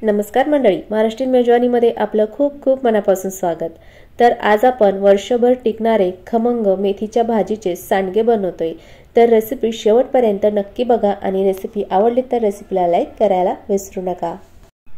नमस्कार मंडळी, महाराष्ट्रीयन मेजवानीमध्ये आपलं खूप खूप मनापासून स्वागत। तर आज आपण वर्षभर टिकणारे खमंग मेथीच्या भाजीचे सांडगे बनवतोय। तर रेसिपी शेवटपर्यंत नक्की बघा आणि रेसिपी आवडली तर रेसिपीला लाईक करायला विसरू नका।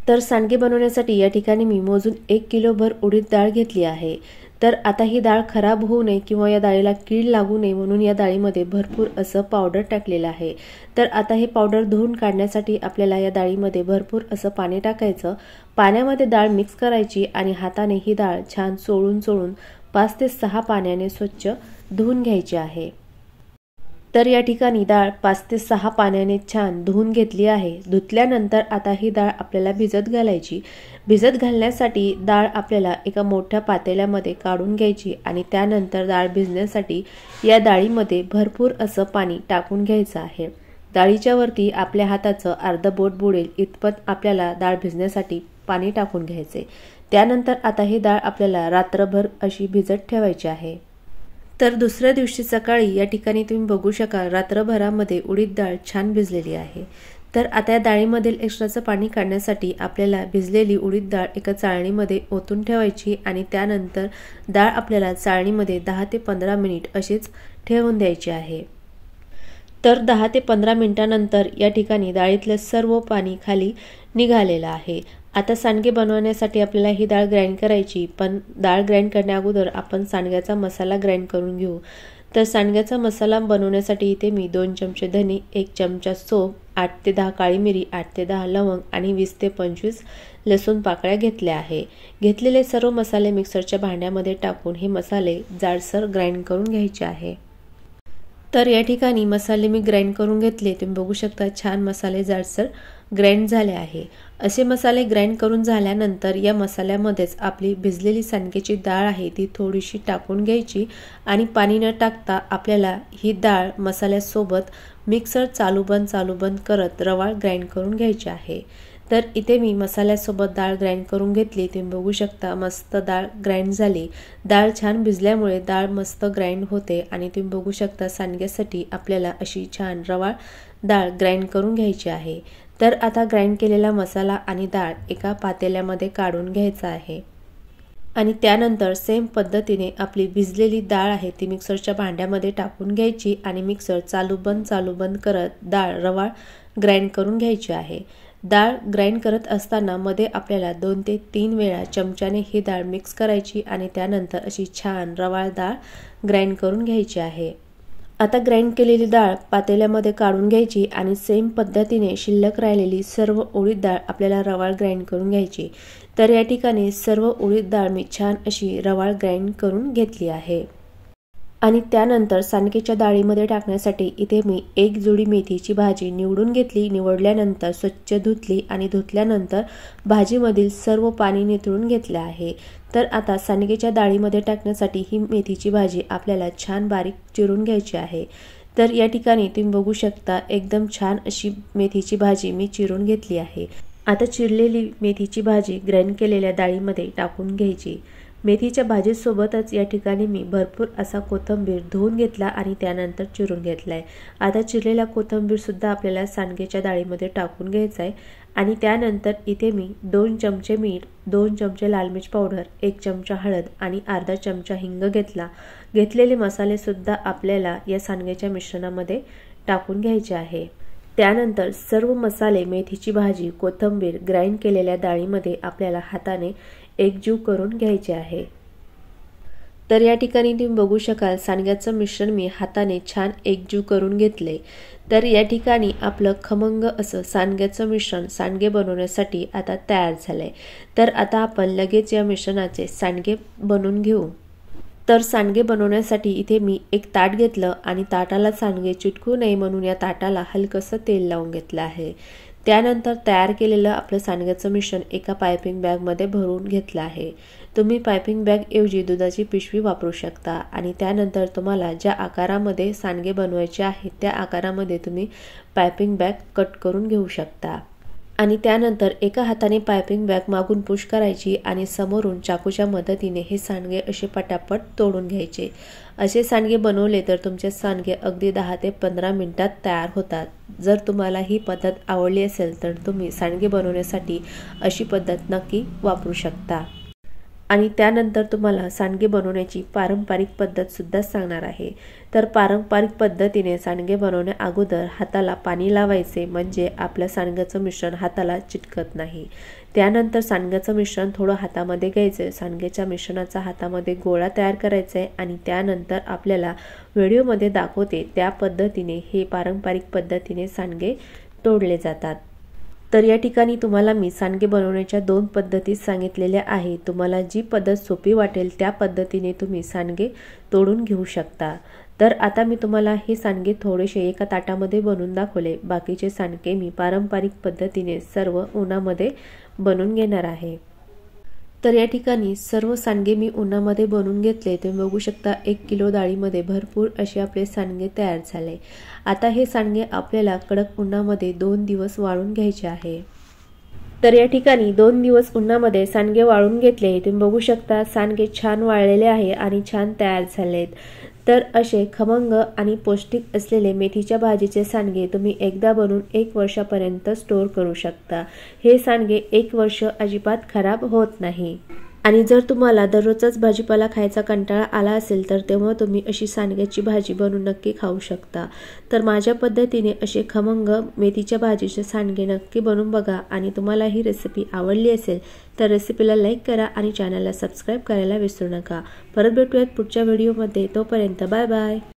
तर सांडगे बनवण्यासाठी या ठिकाणी मी मोजून 1 किलोभर उडीद डाळ घेतली आहे। तर आता ही डाळ खराब होऊ नये किंवा या डाळीला कीड लागू नये म्हणून या डाळीमध्ये भरपूर असं पावडर टाकलेलं आहे। तर आता हे पावडर धुवून काढण्यासाठी आपल्याला या डाळीमध्ये भरपूर असं पाणी टाकायचं। पाण्यामध्ये डाळ मिक्स करायची आणि हाताने ही डाळ छान चोळून 5 ते 6 पाण्याने स्वच्छ धुवून घ्यायची आहे। तर या ठिकाणी डाळ 5 ते 6 पाण्याने छान धुवून घेतली आहे। धुतल्यानंतर आता ही डाळ आपल्याला भिजत घालायची। भिजत घालण्यासाठी डाळ आपल्याला एका मोठ्या पातेल्यामध्ये काढून घ्यायची आणि त्यानंतर डाळ भिजण्यासाठी या डाळीमध्ये भरपूर असं पाणी टाकून घ्यायचं आहे। डाळीच्या वरती आपल्या हाताचं अर्ध बोट बुडेल इतपत आपल्याला डाळ भिजण्यासाठी पाणी टाकून घ्यायचे। त्यानंतर आता ही डाळ आपल्याला रात्रभर अशी भिजत ठेवायची आहे। तर दुसऱ्या दिवशी सकाळी या ठिकाणी तुम्ही बघू शकाल रात्रभरामध्ये उडीद डाळ छान भिजलेली आहे। तर आता या डाळीमधील एक्स्ट्राचं पाणी काढण्यासाठी आपल्याला भिजलेली उडीद डाळ एका चाळणीमध्ये ओतून ठेवायची आणि त्यानंतर डाळ आपल्याला चाळणीमध्ये 10 ते 15 मिनिट अशीच ठेवून द्यायची आहे। तर 10 ते 15 मिनिटांनंतर या ठिकाणी डाळीतलं सर्व पाणी खाली निघालेलं आहे। आता सांडगे बनवण्यासाठी आपल्याला ही डाळ ग्राइंड करायची, पण डाळ ग्राइंड करण्या अगोदर आपण सांडग्याचा मसाला ग्राइंड करून घेऊ। तर सांडग्याचा मसाला बनवण्यासाठी इथे मी 2 चमचे धने, 1 चमचा सोप, 8 ते 10 काळी मिरी, 8 ते 10 लवंग आणि 20 ते 25 लसूण पाकळ्या घेतल्या आहे। घेतलेले सर्व मसाले मिक्सरच्या भांड्यामध्ये टाकून हे मसाले जाडसर ग्राइंड करून घ्यायचे आहे। तर या ठिकाणी मसाले मी ग्राइंड करून घेतले। तुम्ही बघू शकता छान मसाले जाडसर ग्राइंड झाले आहे। असे मसाले ग्राइंड करून झाल्यानंतर या मसाल्यामध्येच आपली भिजलेली सांडग्याची डाळ आहे ती थोडीशी टाकून घ्यायची आणि पाणी न टाकता आपल्याला ही डाळ मसाल्यासोबत मिक्सर चालू बंद करत रवाळ ग्राइंड करून घ्यायची आहे। तर इथे मी मसाल्यासोबत डाळ ग्राइंड करून घेतली। तुम्ही बघू शकता मस्त डाळ ग्राइंड झाली। डाळ छान भिजल्यामुळे डाळ मस्त ग्राइंड होते आणि तुम्ही बघू शकता सांडग्यासाठी आपल्याला अशी छान रवाळ डाळ ग्राइंड करून घ्यायची आहे। तर आता ग्राइंड केलेला मसाला आणि डाळ एका पातेल्यामध्ये काढून घ्यायचा आहे आणि त्यानंतर सेम पद्धतीने आपली भिजलेली डाळ आहे ती मिक्सरच्या भांड्यामध्ये टाकून घ्यायची आणि मिक्सर चालू बंद करत डाळ रवाळ ग्राइंड करून घ्यायची आहे। डाळ ग्राइंड करत असताना मध्ये आपल्याला 2 ते 3 वेळा चमच्याने ही डाळ मिक्स करायची आणि त्यानंतर अशी छान रवाळ डाळ ग्राइंड करून घ्यायची आहे। आता ग्राइंड केलेली डाळ पातेल्यामध्ये काढून घ्यायची आणि सेम पद्धतीने शिल्लक राहिलेली सर्व उडीद डाळ आपल्याला रवाळ ग्राइंड करून घ्यायची। तर या ठिकाणी सर्व उडीद डाळ मी छान अशी रवाळ ग्राइंड करून घेतली आहे आणि त्यानंतर सांडग्याच्या डाळीमध्ये टाकण्यासाठी इथे मी 1 जुडी मेथीची भाजी निवडून घेतली। निवडल्यानंतर स्वच्छ धुतली आणि धुतल्यानंतर भाजीमधील सर्व पाणी निथळून घेतले आहे। तर आता सांडग्याच्या डाळीमध्ये टाकण्यासाठी ही मेथीची भाजी आपल्याला छान बारीक चिरून घ्यायची आहे। तर या ठिकाणी तुम्ही बघू शकता एकदम छान अशी मेथीची भाजी मी चिरून घेतली आहे। आता चिरलेली मेथीची भाजी ग्राइंड केलेल्या डाळीमध्ये टाकून घ्यायची। मेथीच्या भाजीसोबतच या ठिकाणी मी भरपूर असा कोथिंबीर धुवून घेतला आणि त्यानंतर चिरून घेतलाय। आता चिरलेला कोथिंबीर सुद्धा आपल्याला सांडग्याच्या डाळीमध्ये टाकून घ्यायचा आहे आणि त्यानंतर इथे मी 2 चमचे मीठ, 2 चमचे लाल मिर्च पावडर, 1 चमचा हळद आणि अर्धा चमचा हिंग घेतला। घेतलेले मसाले सुद्धा आपल्याला या सांडग्याच्या मिश्रणामध्ये टाकून घ्यायचे आहे। त्यानंतर सर्व मसाले, मेथीची भाजी, कोथिंबीर ग्राइंड केलेल्या डाळीमध्ये आपल्याला हाताने एकजीव करून घ्यायचे आहे। तर या ठिकाणी तुम्ही बघू शकाल सांडग्याचं मिश्रण मी हाताने छान एकजीव करून घेतले। तर या ठिकाणी आपलं खमंग असं सांडग्याचं मिश्रण सांडगे बनवण्यासाठी आता तयार झालंय। तर आता आपण लगेच या मिश्रणाचे सांडगे बनवून घेऊ। तर सांडगे बनवण्यासाठी इथे मी एक ताट घेतलं आणि ताटाला सांडगे चिटकू नये म्हणून या ताटाला हलकसं तेल लावून घेतलं आहे। त्यानंतर तयार केलेलं आपलं सांडग्याचं मिश्रण एका पायपिंग बॅगमध्ये भरून घेतलं आहे। तुम्ही पायपिंग बॅग ऐवजी दुधाची पिशवी वापरू शकता आणि त्यानंतर तुम्हाला ज्या आकारामध्ये सांडगे बनवायचे आहेत त्या आकारामध्ये तुम्ही पायपिंग बॅग कट करून घेऊ शकता। आणि त्यानंतर एका हाताने पायपिंग बॅग मागून पुश करायची आणि समोरून चाकूच्या मदतीने हे सांडगे असे पटापट तोडून घ्यायचे। असे सांडगे बनवले तर तुमचे सांडगे अगदी 10 ते 15 मिनिटात तयार होतात। जर तुम्हाला ही पद्धत आवडली असेल तर तुम्ही सांडगे बनवण्यासाठी अशी पद्धत नक्की वापरू शकता। आणि त्यानंतर तुम्हाला सांडगे बनवण्याची पारंपरिक पद्धत सुद्धा सांगणार आहे। तर पारंपरिक पद्धतीने सांडगे बनवण्या अगोदर हाताला पाणी लावायचे, म्हणजे आपल्या सांडग्याचं मिश्रण हाताला चिटकत नाही। त्यानंतर सांडग्याचं मिश्रण थोडं हातामध्ये घ्यायचं, सांडग्याच्या मिश्रणाचा हातामध्ये गोळा तयार करायचा आहे आणि त्यानंतर आपल्याला व्हिडिओमध्ये दाखवते त्या पद्धतीने हे पारंपरिक पद्धतीने सांडगे तोडले जातात। तर या ठिकाणी तुम्हाला मी सांडगे बनवण्याच्या 2 पद्धती सांगितलेल्या आहे। तुम्हाला जी पद्धत सोपी वाटेल त्या पद्धतीने तुम्ही सांडगे तोडून घेऊ शकता। तर आता मी तुम्हाला हे सांडगे थोडेसे एका ताटामध्ये बनवून दाखवले। बाकीचे सांडगे मी पारंपरिक पद्धतीने सर्व उन्हामध्ये बनवून घेणार आहे। तर या ठिकाणी सर्व सांडगे मी उन्हामध्ये बनवून घेतले। तुम्ही बघू शकता 1 किलो डाळीमध्ये भरपूर असे आपले सांडगे तयार झाले। आता हे सांडगे आपल्याला कडक उन्हामध्ये 2 दिवस वाळून घ्यायचे आहे। तर या ठिकाणी 2 दिवस उन्हामध्ये सांडगे वाळून घेतले। तुम्ही बघू शकता सांडगे छान वाळलेले आहे आणि छान तयार झालेत। तर असे खमंग आणि पौष्टिक असलेले मेथीच्या भाजीचे सांडगे तुम्ही एकदा बनवून 1 वर्षापर्यंत स्टोर करू शकता। हे सांडगे 1 वर्ष अजिबात खराब होत नाही। आणि जर तुम्हाला दररोजच भाजीपाला खायचा कंटाळा आला असेल तर तेव्हा तुम्ही अशी सांडग्याची भाजी बनवून नक्की खाऊ शकता। तर माझ्या पद्धतीने असे खमंग मेथीच्या भाजीचे सांडगे नक्की बनवून बघा आणि तुम्हाला ही रेसिपी आवडली असेल तर रेसिपीला लाईक करा आणि चॅनलला सबस्क्राईब करायला विसरू नका। परत भेटूयात पुढच्या व्हिडिओमध्ये, तोपर्यंत बाय बाय।